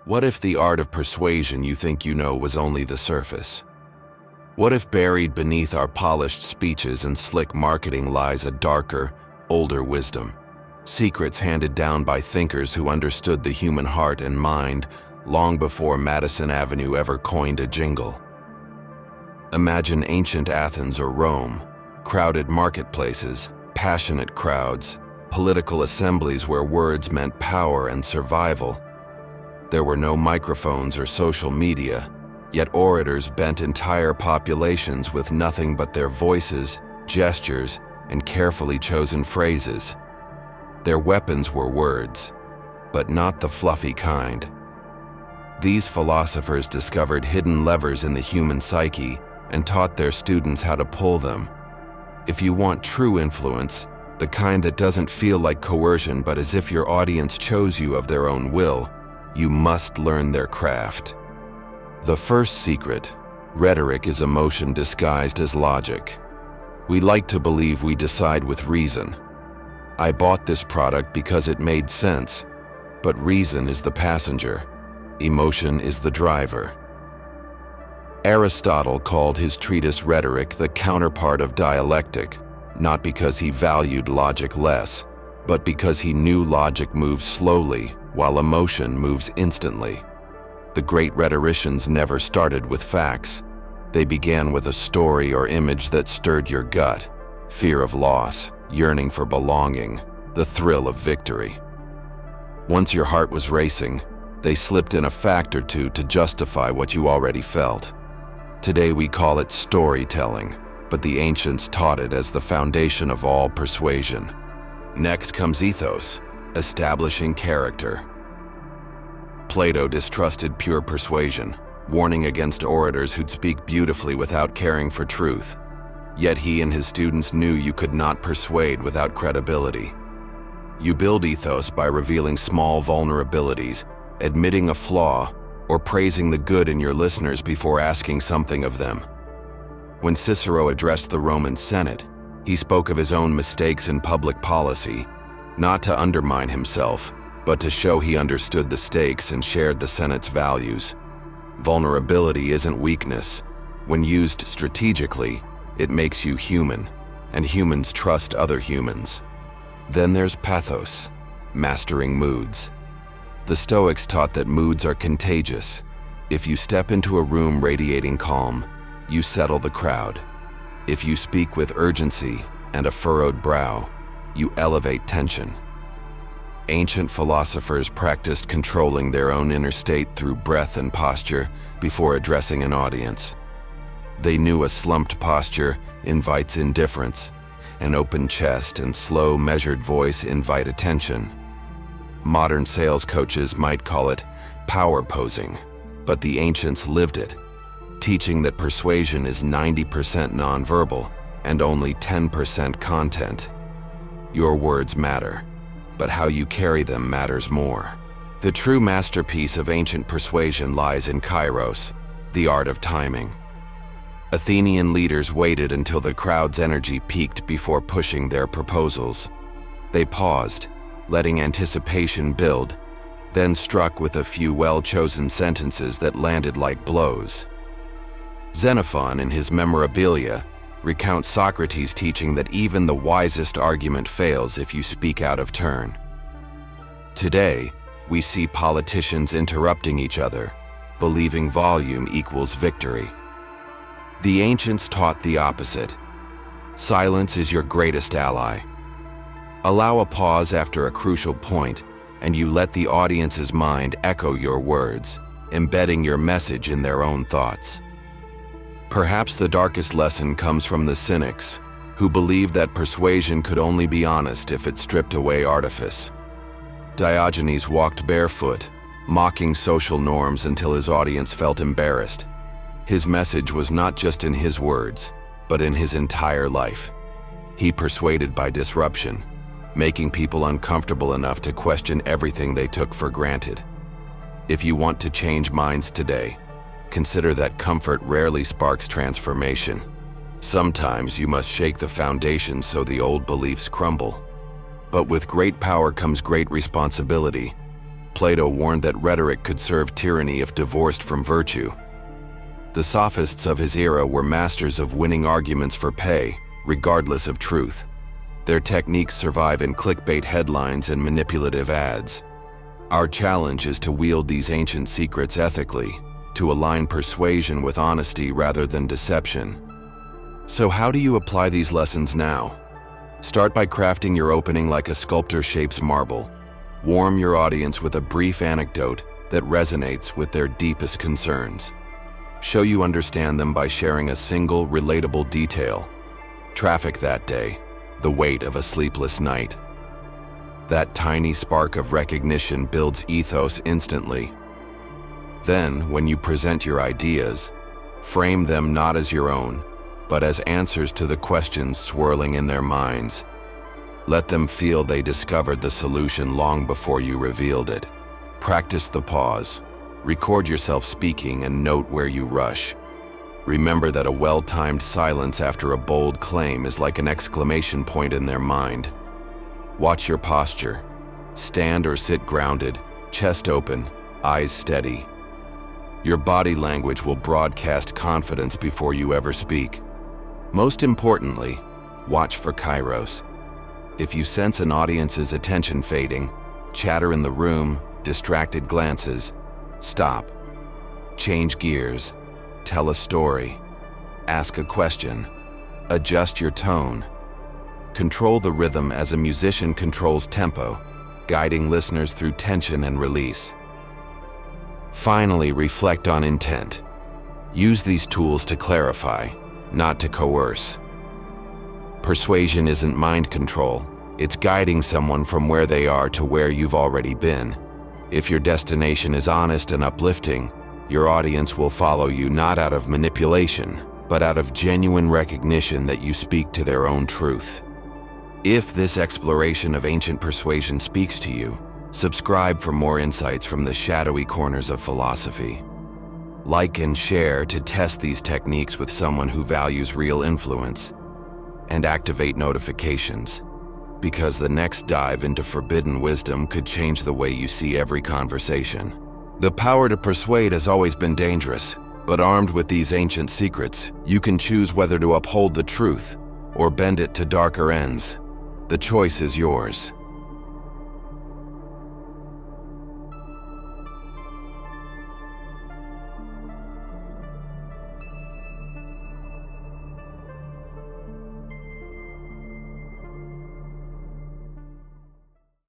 What if the art of persuasion you think you know was only the surface? What if buried beneath our polished speeches and slick marketing lies a darker, older wisdom? Secrets handed down by thinkers who understood the human heart and mind long before Madison Avenue ever coined a jingle. Imagine ancient Athens or Rome, crowded marketplaces, passionate crowds, political assemblies where words meant power and survival. There were no microphones or social media, yet orators bent entire populations with nothing but their voices, gestures, and carefully chosen phrases. Their weapons were words, but not the fluffy kind. These philosophers discovered hidden levers in the human psyche and taught their students how to pull them. If you want true influence, the kind that doesn't feel like coercion but as if your audience chose you of their own will, you must learn their craft. The first secret, rhetoric is emotion disguised as logic. We like to believe we decide with reason. I bought this product because it made sense, but reason is the passenger. Emotion is the driver. Aristotle called his treatise Rhetoric the counterpart of dialectic, not because he valued logic less, but because he knew logic moves slowly while emotion moves instantly. The great rhetoricians never started with facts. They began with a story or image that stirred your gut, fear of loss, yearning for belonging, the thrill of victory. Once your heart was racing, they slipped in a fact or two to justify what you already felt. Today we call it storytelling, but the ancients taught it as the foundation of all persuasion. Next comes ethos, establishing character. Plato distrusted pure persuasion, warning against orators who'd speak beautifully without caring for truth. Yet he and his students knew you could not persuade without credibility. You build ethos by revealing small vulnerabilities, admitting a flaw, or praising the good in your listeners before asking something of them. When Cicero addressed the Roman Senate, he spoke of his own mistakes in public policy, not to undermine himself, but to show he understood the stakes and shared the Senate's values. Vulnerability isn't weakness. When used strategically, it makes you human, and humans trust other humans. Then there's pathos, mastering moods. The Stoics taught that moods are contagious. If you step into a room radiating calm, you settle the crowd. If you speak with urgency and a furrowed brow, you elevate tension. Ancient philosophers practiced controlling their own inner state through breath and posture before addressing an audience. They knew a slumped posture invites indifference, an open chest and slow, measured voice invite attention. Modern sales coaches might call it power posing, but the ancients lived it, teaching that persuasion is 90% nonverbal and only 10% content. Your words matter, but how you carry them matters more. The true masterpiece of ancient persuasion lies in kairos, the art of timing. Athenian leaders waited until the crowd's energy peaked before pushing their proposals. They paused, letting anticipation build, then struck with a few well-chosen sentences that landed like blows. Xenophon, in his Memorabilia, recounts Socrates' teaching that even the wisest argument fails if you speak out of turn. Today, we see politicians interrupting each other, believing volume equals victory. The ancients taught the opposite. Silence is your greatest ally. Allow a pause after a crucial point, and you let the audience's mind echo your words, embedding your message in their own thoughts. Perhaps the darkest lesson comes from the Cynics, who believed that persuasion could only be honest if it stripped away artifice. Diogenes walked barefoot, mocking social norms until his audience felt embarrassed. His message was not just in his words, but in his entire life. He persuaded by disruption, making people uncomfortable enough to question everything they took for granted. If you want to change minds today, consider that comfort rarely sparks transformation. Sometimes you must shake the foundation so the old beliefs crumble. But with great power comes great responsibility. Plato warned that rhetoric could serve tyranny if divorced from virtue. The sophists of his era were masters of winning arguments for pay, regardless of truth. Their techniques survive in clickbait headlines and manipulative ads. Our challenge is to wield these ancient secrets ethically, to align persuasion with honesty rather than deception. So how do you apply these lessons now? Start by crafting your opening like a sculptor shapes marble. Warm your audience with a brief anecdote that resonates with their deepest concerns. Show you understand them by sharing a single, relatable detail. Traffic that day, the weight of a sleepless night. That tiny spark of recognition builds ethos instantly. Then, when you present your ideas, frame them not as your own, but as answers to the questions swirling in their minds. Let them feel they discovered the solution long before you revealed it. Practice the pause. Record yourself speaking and note where you rush. Remember that a well-timed silence after a bold claim is like an exclamation point in their mind. Watch your posture. Stand or sit grounded, chest open, eyes steady. Your body language will broadcast confidence before you ever speak. Most importantly, watch for kairos. If you sense an audience's attention fading, chatter in the room, distracted glances, stop. Change gears. Tell a story. Ask a question. Adjust your tone. Control the rhythm as a musician controls tempo, guiding listeners through tension and release. Finally, reflect on intent. Use these tools to clarify, not to coerce. Persuasion isn't mind control. It's guiding someone from where they are to where you've already been. If your destination is honest and uplifting, your audience will follow you not out of manipulation, but out of genuine recognition that you speak to their own truth. If this exploration of ancient persuasion speaks to you, subscribe for more insights from the shadowy corners of philosophy. Like and share to test these techniques with someone who values real influence, and activate notifications, because the next dive into forbidden wisdom could change the way you see every conversation. The power to persuade has always been dangerous, but armed with these ancient secrets, you can choose whether to uphold the truth or bend it to darker ends. The choice is yours.